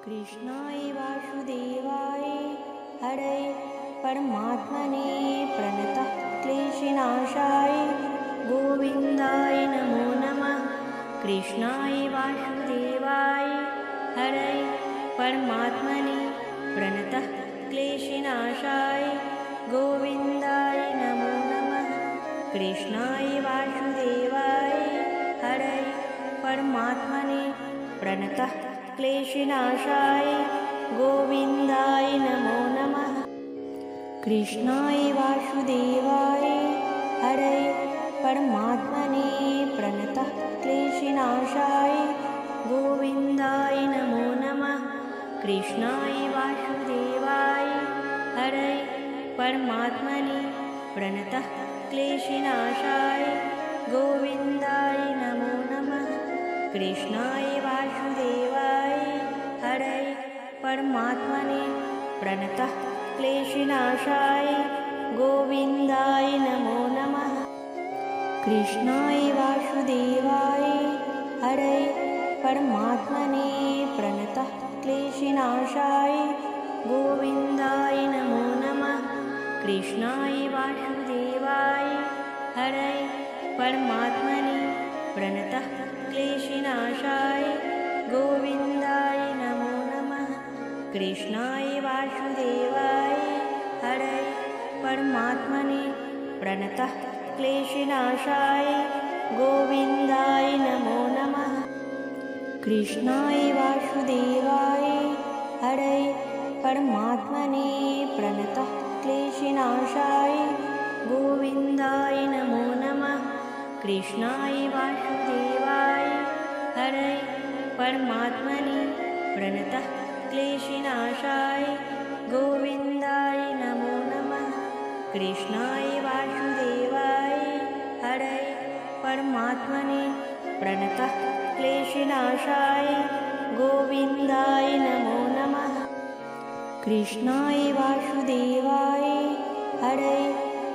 कृष्णाय वासुदेवाय हरे परमात्मने प्रणतः क्लेशनाशाय गोविन्दाय नमो नमः। कृष्णाय वासुदेवाय हरे परमात्मने प्रणतः क्लेशनाशाय गोविन्दाय नमो नमः। कृष्णाय वासुदेवाय हरे परमात्मने प्रणतः क्लेशनाशाय गोविन्दाय नमो नमः। कृष्णाय वासुदेवाय हरे परमात्मने प्रणतः क्लेशनाशाय गोविन्दाय नमो नमः। कृष्णाय वासुदेवाय हरे परमात्मने प्रणतः क्लेशनाशाय गोविन्दाय नमो नमः। कृष्णाय वासुदेवाय हरे परमात्मने प्रणतः क्लेशनाशाय गोविन्दाय नमो नमः। कृष्णाय वासुदेवाय हरे परमात्मने प्रणतः क्लेशनाशाय गोविन्दाय नमो नमः। कृष्णाय वासुदेवाय हरे परमात्मने प्रणतः क्लेशनाशाय गोविन्दाय नमो नमः। कृष्णाय वासुदेवाय हरे परमात्मने प्रणतः क्लेशनाशाय गोविन्दाय नमो नमः। कृष्णाय वासुदेवाय हरे परमात्मने प्रणतः क्लेशनाशाय गोविन्दाय नमो नमः। कृष्णाय वासुदेवाय हरे परमात्मने प्रणतः क्लेशनाशाय गोविन्दाय नमो नमः। कृष्णाय वासुदेवाय हरे परमात्मने प्रणतः क्लेशनाशाय गोविन्दाय नमो नमः। कृष्णाय वासुदेवाय हरे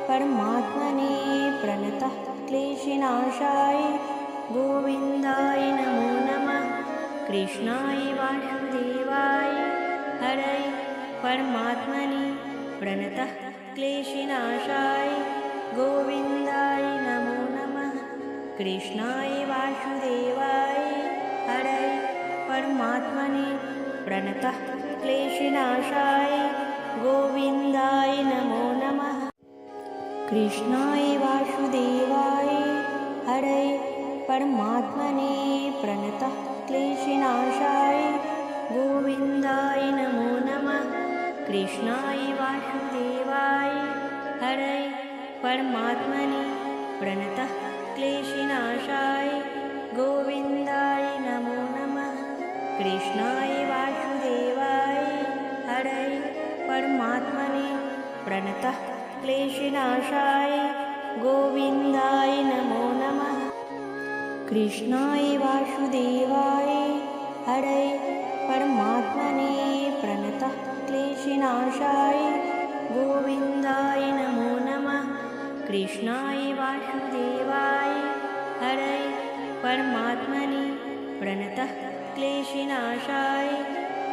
परमात्मने प्रणतः क्लेशनाशाय गोविन्दाय नमो नमः। कृष्णाय वासुदेवाय हरे परमात्मने प्रणतः क्लेशनाशाय गोविन्दाय नमो नमः। कृष्णाय वासुदेवाय हरे परमात्मने प्रणतः क्लेशनाशाय गोविन्दाय नमो नमः। कृष्णाय वासुदेवाय हरे परमात्मने प्रणतः क्लेशनाशाय गोविन्दाय नमो नमः। कृष्णाय वासुदेवाय हरे परमात्मने प्रणतः क्लेशनाशाय गोविन्दाय नमो नमः। कृष्णाय वासुदेवाय हरे परमात्मने प्रणतः क्लेशनाशाय गोविन्दाय नमो नमः। कृष्णाय वासुदेवाय हरे परमात्मने प्रणतः क्लेशनाशाय गोविन्दाय नमो नमः। कृष्णाय वासुदेवाय हरे परमात्मने प्रणतः क्लेशनाशाय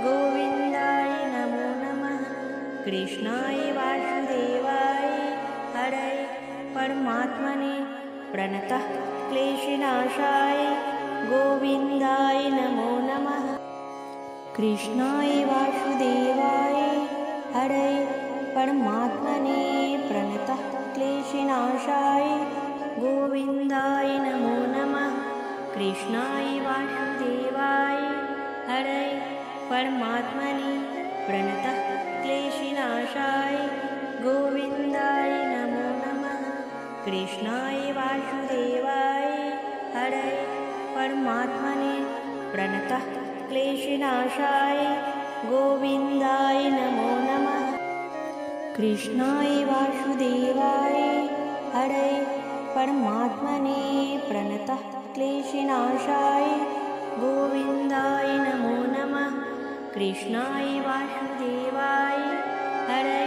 गोविन्दाय नमो नमः। कृष्णाय वासुदेवाय हरे परमात्मने प्रणतः क्लेशनाशाय गोविन्दाय नमो नमः। कृष्णाय वासुदेवाय हरे परमात्मने प्रणतः क्लेशनाशाय गोविन्दाय नमो नमः। कृष्णाय वासुदेवाय हरे परमात्मने प्रणतः क्लेशनाशाय गोविन्दाय नमो नमः। कृष्णाय वासुदेवाय हरे परमात्मने प्रणतः क्लेशनाशाय गोविन्दाय नमो नमः। कृष्णाय वासुदेवाय हरे परमात्मने प्रणतः क्लेशनाशाय गोविन्दाय नमो नमः। कृष्णाय वासुदेवाय हरे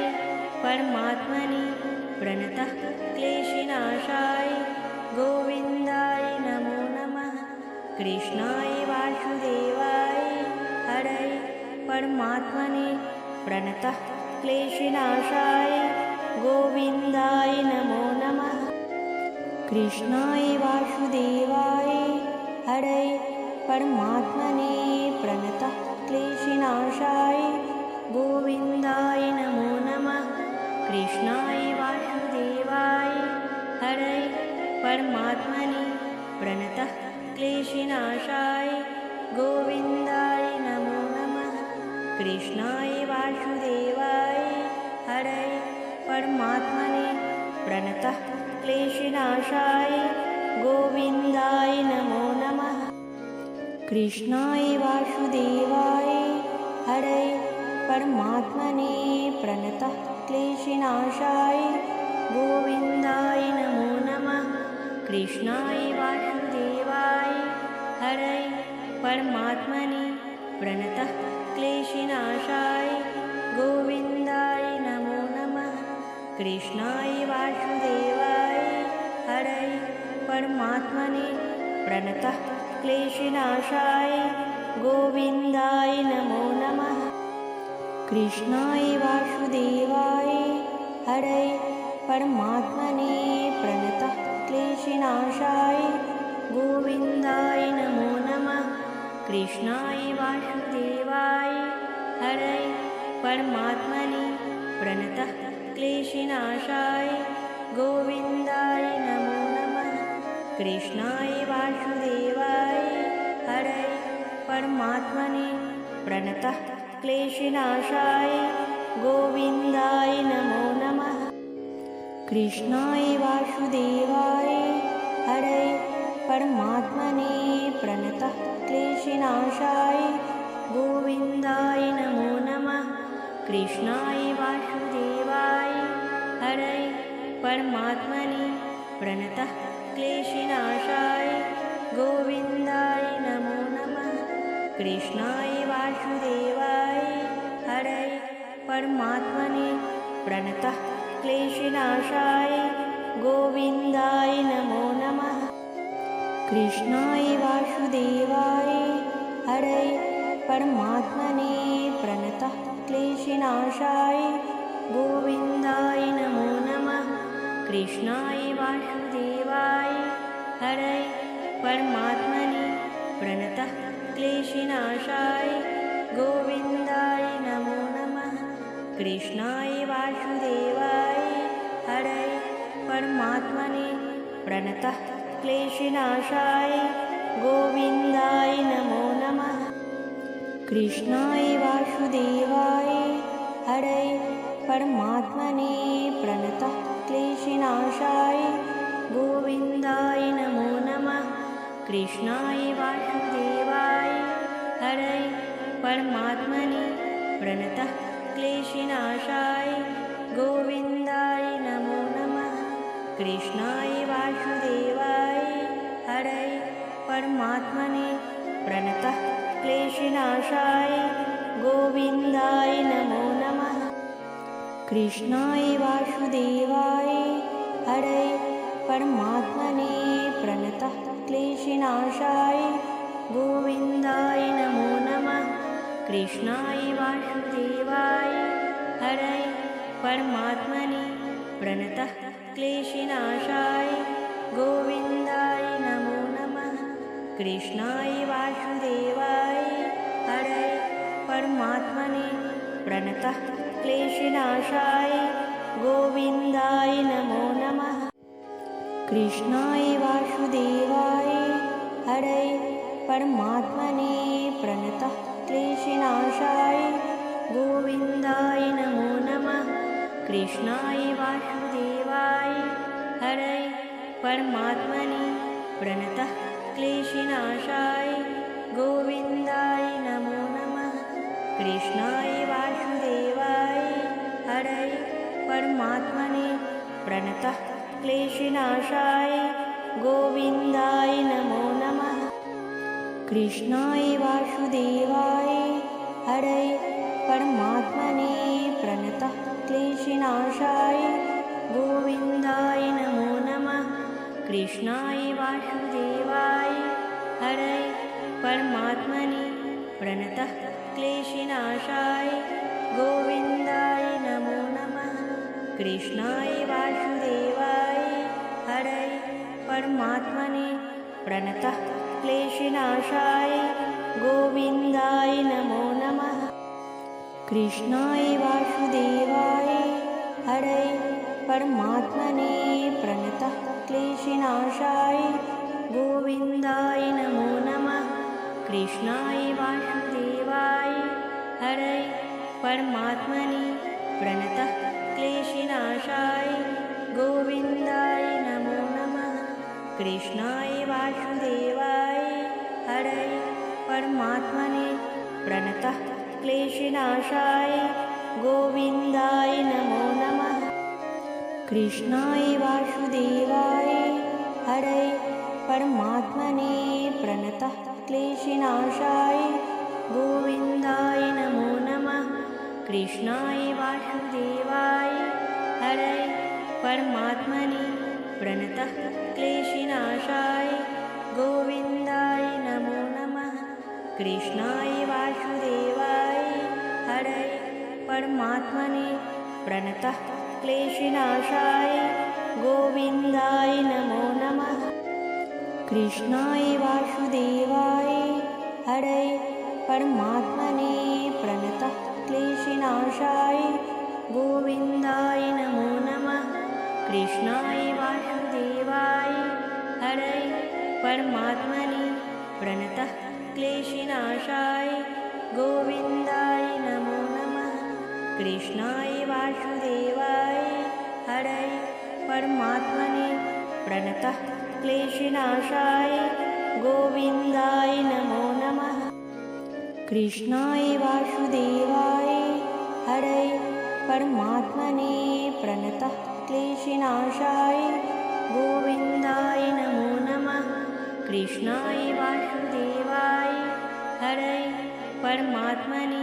परमात्मने प्रणतः क्लेशनाशाय गोविन्दाय नमो नमः। कृष्णाय वासुदेवाय हरे परमात्मने प्रणतः क्लेशनाशाय गोविन्दाय नमो नमः। कृष्णाय वासुदेवाय हरये परमात्मने प्रणतः क्लेशनाशाय गोविन्दाय नमो नमः। कृष्णाय वासुदेवाय हरये परमात्मने प्रणतः क्लेशनाशाय गोविन्दाय नमो नमः। कृष्णाय वासुदेवाय हरये परमात्मने प्रणतः क्लेशनाशाय गोविन्दाय नमो नमः। कृष्णाय वासुदेवाय हरये परमात्मने प्रणतः क्लेशनाशाय गोविन्दाय नमो नमः। कृष्णाय वासुदेवाय हरये परमात्मने प्रणतः क्लेशनाशाय गोविन्दाय नमो नमः। कृष्णाय वासुदेवाय हरये परमात्मने प्रणतः क्लेशनाशाय गोविन्दाय नमो नमः। कृष्णाय वासुदेवाय हरये परमात्मने प्रणतः क्लेशनाशाय गोविन्दाय नमो नमः। कृष्णाय वासुदेवाय हरये परमात्मने प्रणतः क्लेशनाशाय गोविन्दाय नमो नमः। कृष्णाय वासुदेवाय हरये परमात्मने प्रणतः क्लेशनाशाय गोविन्दाय नमो नमः। कृष्णाय वासुदेवाय हरये परमात्मने प्रणतः क्लेशनाशाय गोविन्दाय नमो नमः। कृष्णाय वासुदेवाय हरये परमात्मने प्रणतः क्लेशनाशाय गोविन्दाय नमो नमः। कृष्णाय वासुदेवाय हरये परमात्मने प्रणतः क्लेशनाशाय गोविन्दाय नमो नमः। कृष्णाय वासुदेवाय हरये परमात्मने प्रणतः क्लेशनाशाय गोविन्दाय नमो नमः। कृष्णाय वासुदेवाय हरये परमात्मने प्रणतः क्लेशनाशाय गोविन्दाय नमो नमः। कृष्णाय वासुदेवाय हरये परमात्मने प्रणतः क्लेशनाशाय गोविन्दाय नमो नमः। कृष्णाय वासुदेवाय हरये परमात्मने प्रणतः क्लेशनाशाय गोविन्दाय नमो नमः। कृष्णाय वासुदेवाय हरये परमात्मने प्रणतः क्लेशनाशाय गोविन्दाय नमो नमः। कृष्णाय वासुदेवाय हरये परमात्मने प्रणतः क्लेशनाशाय गोविन्दाय नमो नमः। कृष्णाय वासुदेवाय हरये परमात्मने प्रणतः क्लेशनाशाय गोविन्दाय नमो नमः। कृष्णाय वासुदेवाय हरये परमात्मने प्रणतः क्लेशनाशाय गोविन्दाय नमो नमः। कृष्णाय वासुदेवाय हरये परमात्मने प्रणतः क्लेशनाशाय गोविन्दाय नमो नमः। कृष्णाय वासुदेवाय हरये परमात्मने प्रणतः क्लेशनाशाय गोविन्दाय नमो नमः। कृष्णाय वासुदेवाय हरये परमात्मने प्रणतः क्लेशनाशाय गोविन्दाय नमो नमः। कृष्णाय वासुदेवाय हरये परमात्मने प्रणतः क्लेशनाशाय गोविन्दाय नमो नमः। कृष्णाय वासुदेवाय हरये परमात्मने प्रणतः क्लेशनाशाय गोविन्दाय नमो नमः। कृष्णाय वासुदेवाय हरये परमात्मने प्रणतः क्लेशनाशाय गोविन्दाय नमो नमः। कृष्णाय वासुदेवाय हरये परमात्मने प्रणतः क्लेशनाशाय गोविन्दाय नमो नमः। कृष्णाय वासुदेवाय हरये परमात्मने प्रणतः क्लेशनाशाय गोविन्दाय नमो नमः। कृष्णाय वासुदेवाय हरये परमात्मने प्रणतः क्लेशनाशाय गोविन्दाय नमो नमः। कृष्णाय वासुदेवाय हरये परमात्मने प्रणतः क्लेशनाशाय गोविन्दाय नमो नमः। कृष्णाय वासुदेवाय हरये परमात्मने प्रणतः क्लेशनाशाय गोविन्दाय नमो नमः। कृष्णाय वासुदेवाय हरये परमात्मने प्रणतः क्लेशनाशाय गोविन्दाय नमो नमः। कृष्णाय वासुदेवाय हरये परमात्मने प्रणतः क्लेशनाशाय गोविन्दाय नमो नमः। कृष्णाय वासुदेवाय हरये परमात्मने प्रणतः क्लेशनाशाय गोविन्दाय नमो नमः। कृष्णाय वासुदेवाय हरये परमात्मने प्रणतः क्लेशनाशाय गोविन्दाय नमो नमः। कृष्णाय वासुदेवाय हरये परमात्मने प्रणतः क्लेशनाशाय गोविन्दाय नमो नमः। कृष्णाय वासुदेवाय हरये परमात्मने प्रणतः क्लेशनाशाय गोविन्दाय नमो नमः। कृष्णाय वासुदेवाय हरये परमात्मने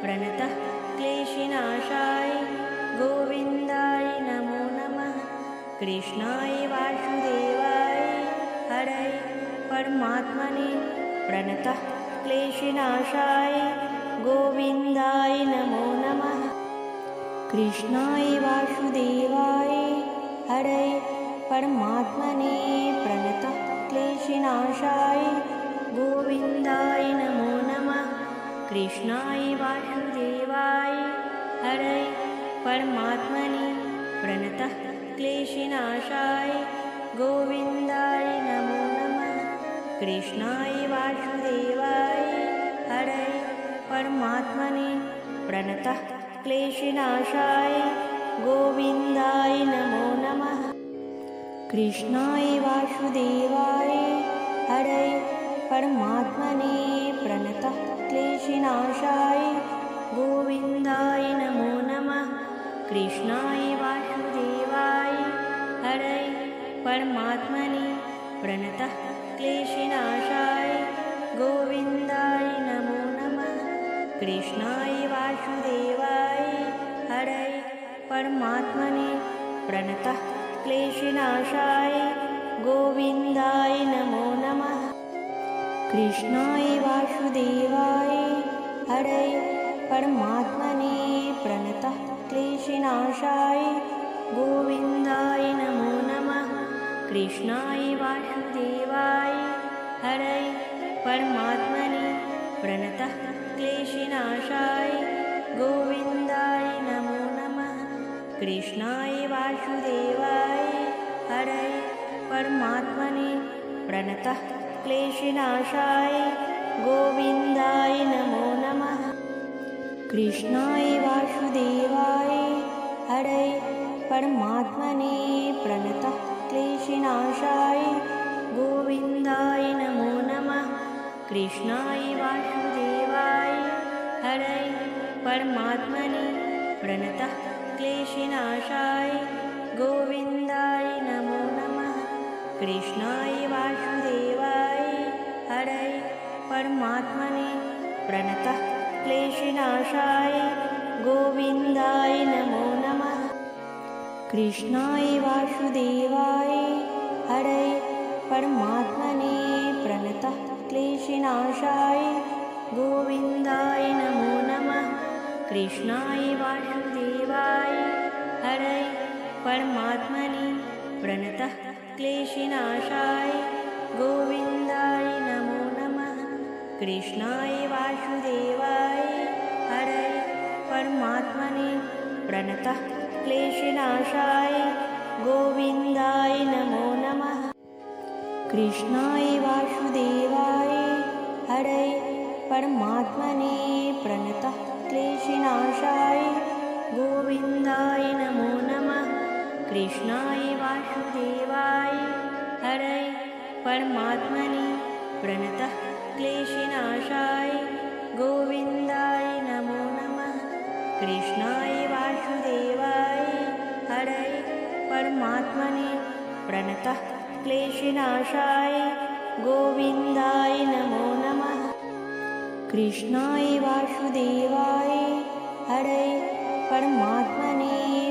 प्रणतः क्लेशनाशाय गोविन्दाय नमो नमः। कृष्णाय वासुदेवाय हरये परमात्मने प्रणतः क्लेशनाशाय गोविन्दाय नमो नमः। कृष्णाय वासुदेवाय हरये परमात्मने प्रणतः क्लेशनाशाय गोविन्दाय नमो नमः। कृष्णाय वासुदेवाय हरये परमात्मने प्रणतः क्लेशनाशाय गोविन्दाय नमो नमः। कृष्णाय वासुदेवाय हरये परमात्मने प्रणतः क्लेशनाशाय गोविन्दाय नमो नमः। कृष्णाय वासुदेवाय हरये परमात्मने प्रणतः क्लेशनाशाय गोविन्दाय नमो नमः। कृष्णाय वासुदेवाय हरये परमात्मने प्रणतः क्लेशनाशाय गोविन्दाय नमो नमः। कृष्णाय वासुदेवाय हरये परमात्मने प्रणतः क्लेशनाशाय गोविन्दाय नमो नमः। कृष्णाय वासुदेवाय हरये परमात्मने प्रणतः क्लेशनाशाय गोविन्दाय नमो नमः। कृष्णाय वासुदेवाय हरये परमात्मने प्रणतः क्लेशनाशाय गोविन्दाय नमो नमः। कृष्णाय वासुदेवाय हरये परमात्मने प्रणतः क्लेशनाशाय गोविन्दाय नमो नमः। कृष्णाय वासुदेवाय हरये परमात्मने प्रणतः क्लेशनाशाय गोविन्दाय नमो नमः। कृष्णाय वासुदेवाय हरये परमात्मने प्रणतः क्लेशनाशाय गोविन्दाय नमो नमः। कृष्णाय वासुदेवाय हरये परमात्मने प्रणतः क्लेशनाशाय गोविन्दाय नमो नमः। कृष्णाय वासुदेवाय हरये परमात्मने प्रणतः क्लेशनाशाय गोविन्दाय कृष्णाय वासुदेवाय हरये परमात्मने प्रणतः क्लेशनाशाय गोविन्दाय नमो नमः। कृष्णाय वासुदेवाय हरये परमात्मने प्रणतः क्लेशनाशाय गोविन्दाय नमो नमः। कृष्णाय वासुदेवाय हरये परमात्मने प्रणतः क्लेशनाशाय गोविन्दाय नमो नमः। कृष्णाय वासुदेवाय हरये परमात्मने प्रणतः क्लेशनाशाय गोविन्दाय नमो नमः। कृष्णाय वासुदेवाय हरये परमात्मने प्रणतः क्लेशनाशाय गोविन्दाय नमो नमः। कृष्णाय वासुदेवाय हरये परमात्मने